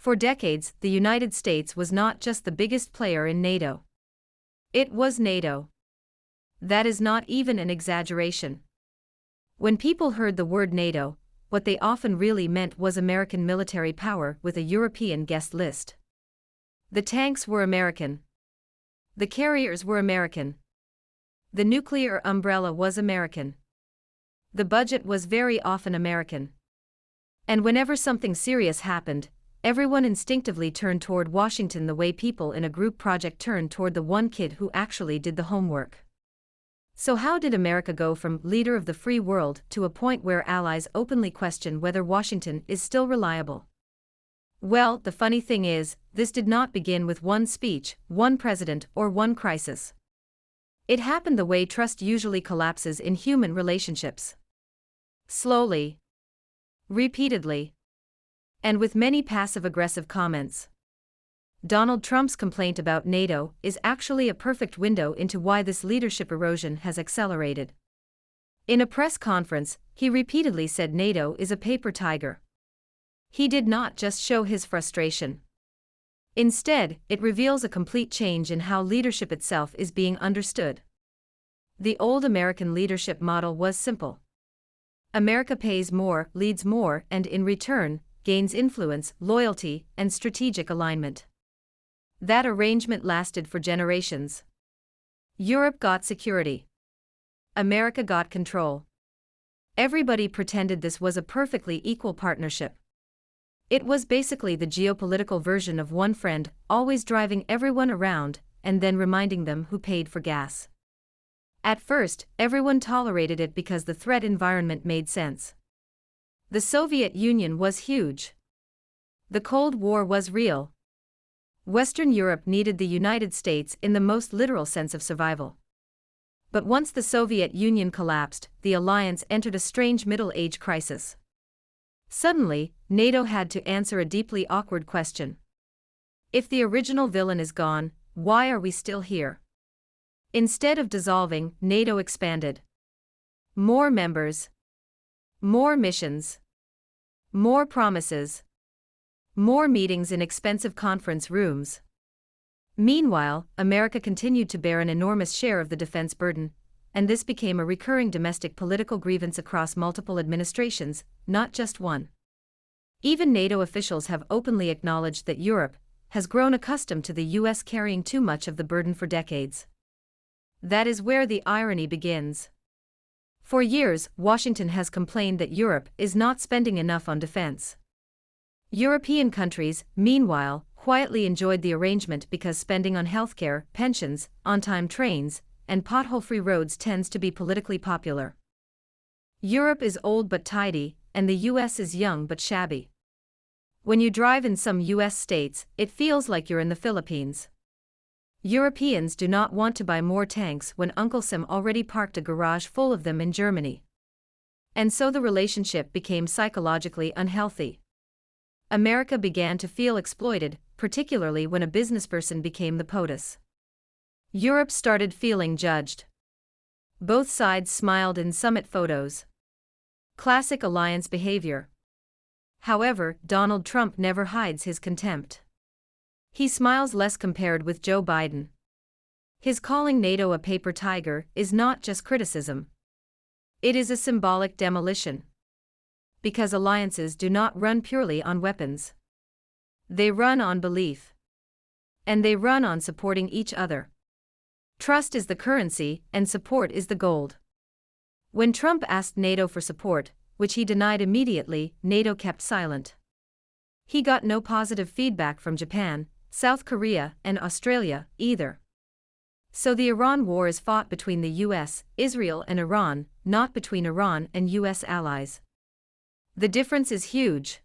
For decades, the United States was not just the biggest player in NATO. It was NATO. That is not even an exaggeration. When people heard the word NATO, what they often really meant was American military power with a European guest list. The tanks were American. The carriers were American. The nuclear umbrella was American. The budget was very often American. And whenever something serious happened, everyone instinctively turned toward Washington the way people in a group project turned toward the one kid who actually did the homework. So how did America go from leader of the free world to a point where allies openly question whether Washington is still reliable? Well, the funny thing is, this did not begin with one speech, one president, or one crisis. It happened the way trust usually collapses in human relationships. Slowly. Repeatedly. And with many passive-aggressive comments. Donald Trump's complaint about NATO is actually a perfect window into why this leadership erosion has accelerated. In a press conference, he repeatedly said NATO is a paper tiger. He did not just show his frustration. Instead, it reveals a complete change in how leadership itself is being understood. The old American leadership model was simple. America pays more, leads more, and in return, gains influence, loyalty, and strategic alignment. That arrangement lasted for generations. Europe got security. America got control. Everybody pretended this was a perfectly equal partnership. It was basically the geopolitical version of one friend always driving everyone around and then reminding them who paid for gas. At first, everyone tolerated it because the threat environment made sense. The Soviet Union was huge. The Cold War was real. Western Europe needed the United States in the most literal sense of survival. But once the Soviet Union collapsed, the alliance entered a strange middle-age crisis. Suddenly, NATO had to answer a deeply awkward question. If the original villain is gone, why are we still here? Instead of dissolving, NATO expanded. More members. More missions. More promises. More meetings in expensive conference rooms. Meanwhile, America continued to bear an enormous share of the defense burden, and this became a recurring domestic political grievance across multiple administrations, not just one. Even NATO officials have openly acknowledged that Europe has grown accustomed to the US carrying too much of the burden for decades. That is where the irony begins. For years, Washington has complained that Europe is not spending enough on defense. European countries, meanwhile, quietly enjoyed the arrangement because spending on healthcare, pensions, on-time trains, and pothole-free roads tends to be politically popular. Europe is old but tidy, and the US is young but shabby. When you drive in some US states, it feels like you're in the Philippines. Europeans do not want to buy more tanks when Uncle Sam already parked a garage full of them in Germany. And so the relationship became psychologically unhealthy. America began to feel exploited, particularly when a businessperson became the POTUS. Europe started feeling judged. Both sides smiled in summit photos. Classic alliance behavior. However, Donald Trump never hides his contempt. He smiles less compared with Joe Biden. His calling NATO a paper tiger is not just criticism. It is a symbolic demolition. Because alliances do not run purely on weapons. They run on belief. And they run on supporting each other. Trust is the currency, and support is the gold. When Trump asked NATO for support, which he denied immediately, NATO kept silent. He got no positive feedback from Japan, South Korea, and Australia, either. So the Iran war is fought between the US, Israel, and Iran, not between Iran and US allies. The difference is huge.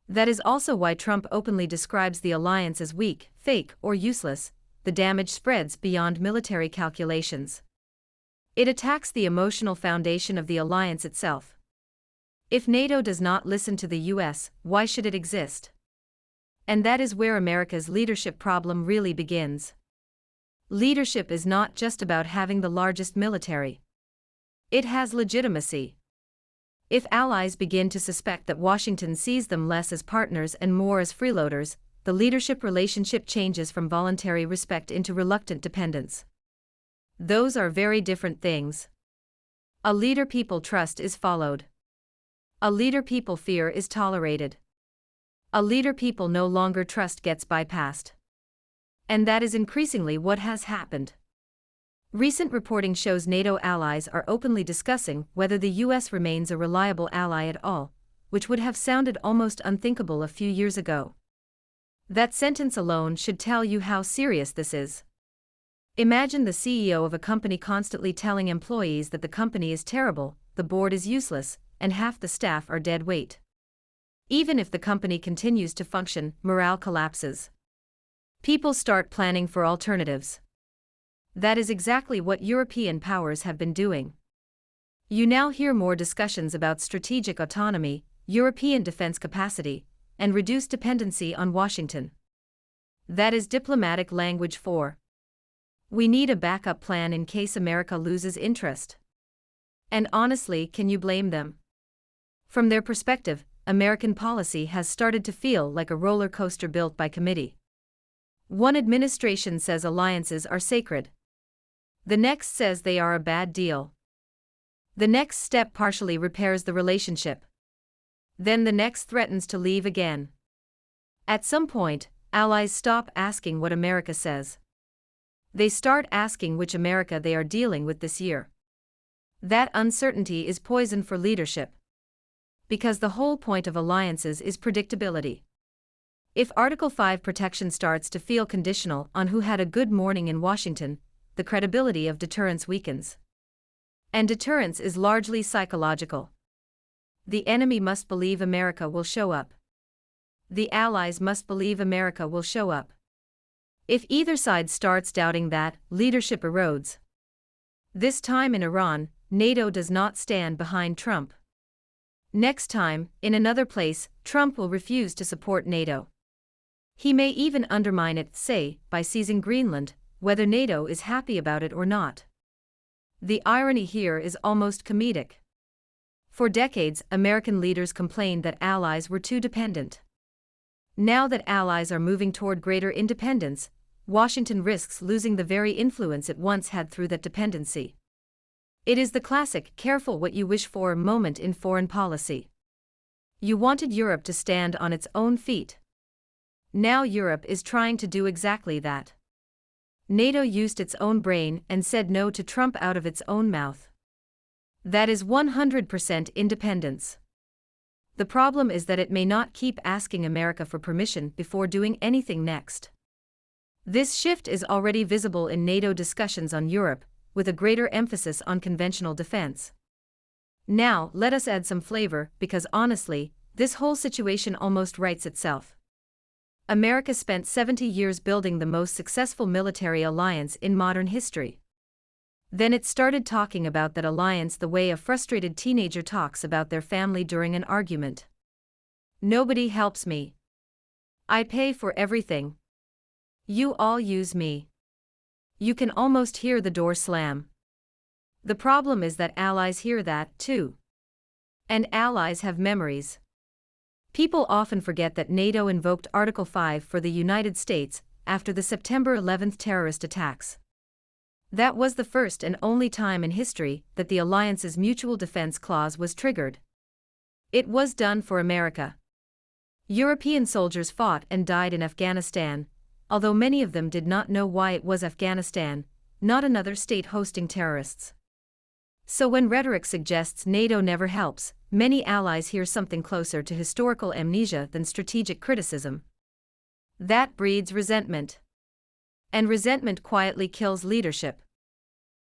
That is also why Trump openly describes the alliance as weak, fake, or useless. The damage spreads beyond military calculations. It attacks the emotional foundation of the alliance itself. If NATO does not listen to the US, why should it exist? And that is where America's leadership problem really begins. Leadership is not just about having the largest military. It has legitimacy. If allies begin to suspect that Washington sees them less as partners and more as freeloaders, the leadership relationship changes from voluntary respect into reluctant dependence. Those are very different things. A leader people trust is followed. A leader people fear is tolerated. A leader people no longer trust gets bypassed. And that is increasingly what has happened. Recent reporting shows NATO allies are openly discussing whether the US remains a reliable ally at all, which would have sounded almost unthinkable a few years ago. That sentence alone should tell you how serious this is. Imagine the CEO of a company constantly telling employees that the company is terrible, the board is useless, and half the staff are dead weight. Even if the company continues to function, morale collapses. People start planning for alternatives. That is exactly what European powers have been doing. You now hear more discussions about strategic autonomy, European defense capacity, and reduced dependency on Washington. That is diplomatic language for we need a backup plan in case America loses interest. And honestly, can you blame them? From their perspective, American policy has started to feel like a roller coaster built by committee. One administration says alliances are sacred. The next says they are a bad deal. The next step partially repairs the relationship. Then the next threatens to leave again. At some point, allies stop asking what America says. They start asking which America they are dealing with this year. That uncertainty is poison for leadership. Because the whole point of alliances is predictability. If Article 5 protection starts to feel conditional on who had a good morning in Washington, the credibility of deterrence weakens. And deterrence is largely psychological. The enemy must believe America will show up. The allies must believe America will show up. If either side starts doubting that, leadership erodes. This time in Iran, NATO does not stand behind Trump. Next time, in another place, Trump will refuse to support NATO. He may even undermine it, say, by seizing Greenland, whether NATO is happy about it or not. The irony here is almost comedic. For decades, American leaders complained that allies were too dependent. Now that allies are moving toward greater independence, Washington risks losing the very influence it once had through that dependency. It is the classic careful what you wish for moment in foreign policy. You wanted Europe to stand on its own feet. Now Europe is trying to do exactly that. NATO used its own brain and said no to Trump out of its own mouth. That is 100% independence. The problem is that it may not keep asking America for permission before doing anything next. This shift is already visible in NATO discussions on Europe, with a greater emphasis on conventional defense. Now, let us add some flavor, because honestly, this whole situation almost writes itself. America spent 70 years building the most successful military alliance in modern history. Then it started talking about that alliance the way a frustrated teenager talks about their family during an argument. Nobody helps me. I pay for everything. You all use me. You can almost hear the door slam. The problem is that allies hear that, too. And allies have memories. People often forget that NATO invoked Article 5 for the United States after the September 11 terrorist attacks. That was the first and only time in history that the alliance's mutual defense clause was triggered. It was done for America. European soldiers fought and died in Afghanistan, although many of them did not know why it was Afghanistan, not another state hosting terrorists. So when rhetoric suggests NATO never helps, many allies hear something closer to historical amnesia than strategic criticism. That breeds resentment. And resentment quietly kills leadership.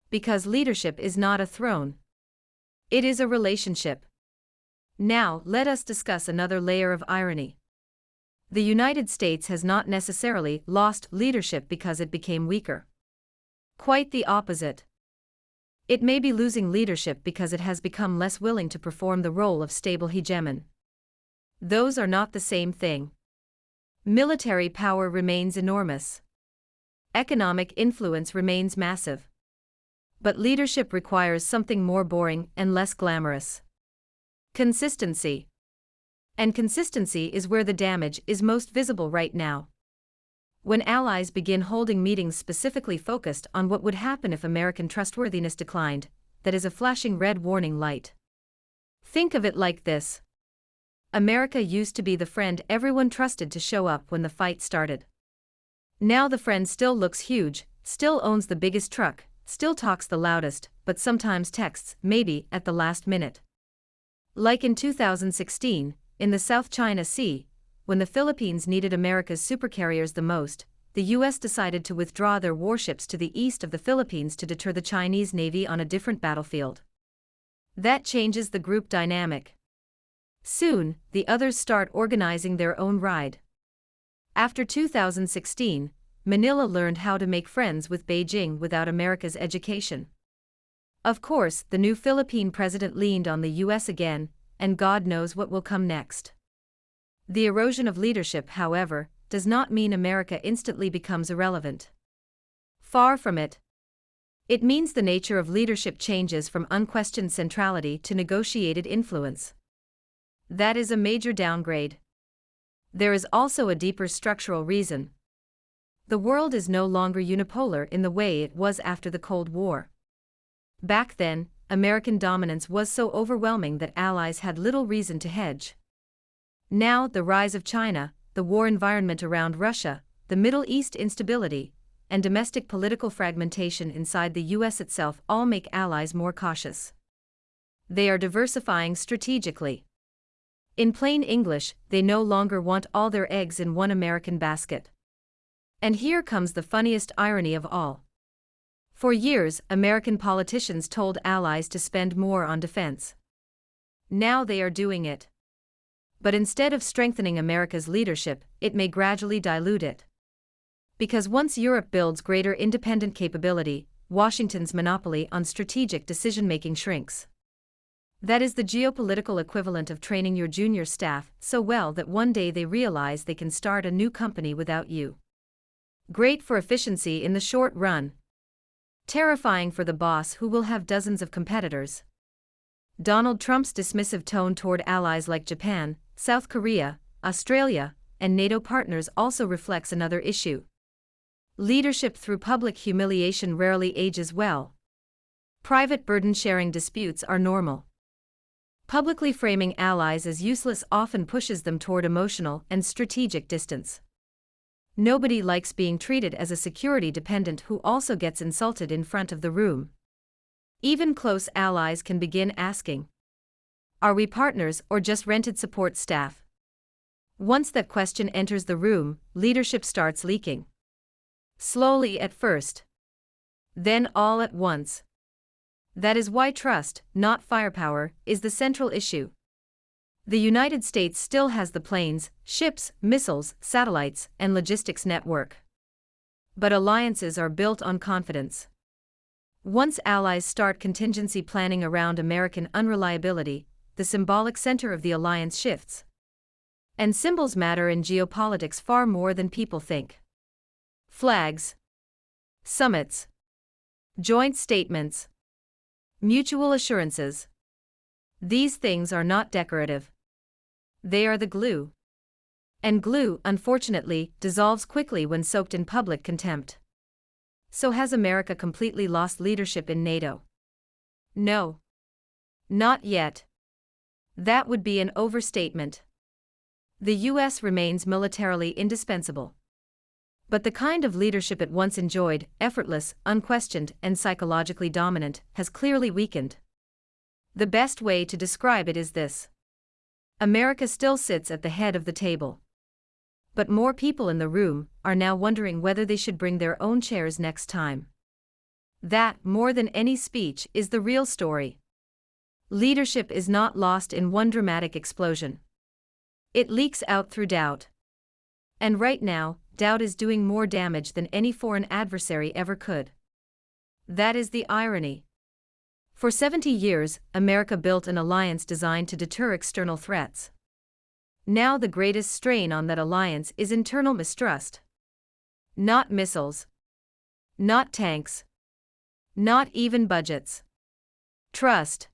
Because leadership is not a throne. It is a relationship. Now, let us discuss another layer of irony. The United States has not necessarily lost leadership because it became weaker. Quite the opposite. It may be losing leadership because it has become less willing to perform the role of stable hegemon. Those are not the same thing. Military power remains enormous. Economic influence remains massive. But leadership requires something more boring and less glamorous. Consistency. And consistency is where the damage is most visible right now. When allies begin holding meetings specifically focused on what would happen if American trustworthiness declined, that is a flashing red warning light. Think of it like this. America used to be the friend everyone trusted to show up when the fight started. Now the friend still looks huge, still owns the biggest truck, still talks the loudest, but sometimes texts, maybe, at the last minute. Like in 2016, in the South China Sea, when the Philippines needed America's supercarriers the most, the US decided to withdraw their warships to the east of the Philippines to deter the Chinese Navy on a different battlefield. That changes the group dynamic. Soon, the others start organizing their own ride. After 2016, Manila learned how to make friends with Beijing without America's education. Of course, the new Philippine president leaned on the US again, and God knows what will come next. The erosion of leadership, however, does not mean America instantly becomes irrelevant. Far from it. It means the nature of leadership changes from unquestioned centrality to negotiated influence. That is a major downgrade. There is also a deeper structural reason. The world is no longer unipolar in the way it was after the Cold War. Back then, American dominance was so overwhelming that allies had little reason to hedge. Now, the rise of China, the war environment around Russia, the Middle East instability, and domestic political fragmentation inside the US itself all make allies more cautious. They are diversifying strategically. In plain English, they no longer want all their eggs in one American basket. And here comes the funniest irony of all. For years, American politicians told allies to spend more on defense. Now they are doing it. But instead of strengthening America's leadership, it may gradually dilute it. Because once Europe builds greater independent capability, Washington's monopoly on strategic decision-making shrinks. That is the geopolitical equivalent of training your junior staff so well that one day they realize they can start a new company without you. Great for efficiency in the short run. Terrifying for the boss who will have dozens of competitors. Donald Trump's dismissive tone toward allies like Japan, South Korea, Australia, and NATO partners also reflects another issue. Leadership through public humiliation rarely ages well. Private burden-sharing disputes are normal. Publicly framing allies as useless often pushes them toward emotional and strategic distance. Nobody likes being treated as a security dependent who also gets insulted in front of the room. Even close allies can begin asking, are we partners or just rented support staff? Once that question enters the room, leadership starts leaking. Slowly at first. Then all at once. That is why trust, not firepower, is the central issue. The United States still has the planes, ships, missiles, satellites, and logistics network. But alliances are built on confidence. Once allies start contingency planning around American unreliability, the symbolic center of the alliance shifts. And symbols matter in geopolitics far more than people think. Flags, summits, joint statements, mutual assurances. These things are not decorative. They are the glue. And glue, unfortunately, dissolves quickly when soaked in public contempt. So has America completely lost leadership in NATO? No. Not yet. That would be an overstatement. The US remains militarily indispensable. But the kind of leadership it once enjoyed, effortless, unquestioned, and psychologically dominant, has clearly weakened. The best way to describe it is this. America still sits at the head of the table. But more people in the room are now wondering whether they should bring their own chairs next time. That, more than any speech, is the real story. Leadership is not lost in one dramatic explosion. It leaks out through doubt. And right now, doubt is doing more damage than any foreign adversary ever could. That is the irony. For 70 years, America built an alliance designed to deter external threats. Now the greatest strain on that alliance is internal mistrust. Not missiles. Not tanks. Not even budgets. Trust.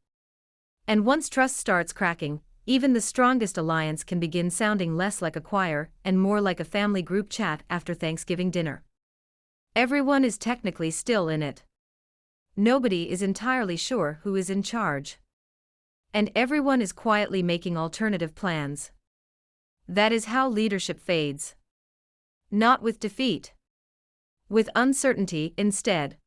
And once trust starts cracking, even the strongest alliance can begin sounding less like a choir and more like a family group chat after Thanksgiving dinner. Everyone is technically still in it. Nobody is entirely sure who is in charge. And everyone is quietly making alternative plans. That is how leadership fades. Not with defeat. With uncertainty instead.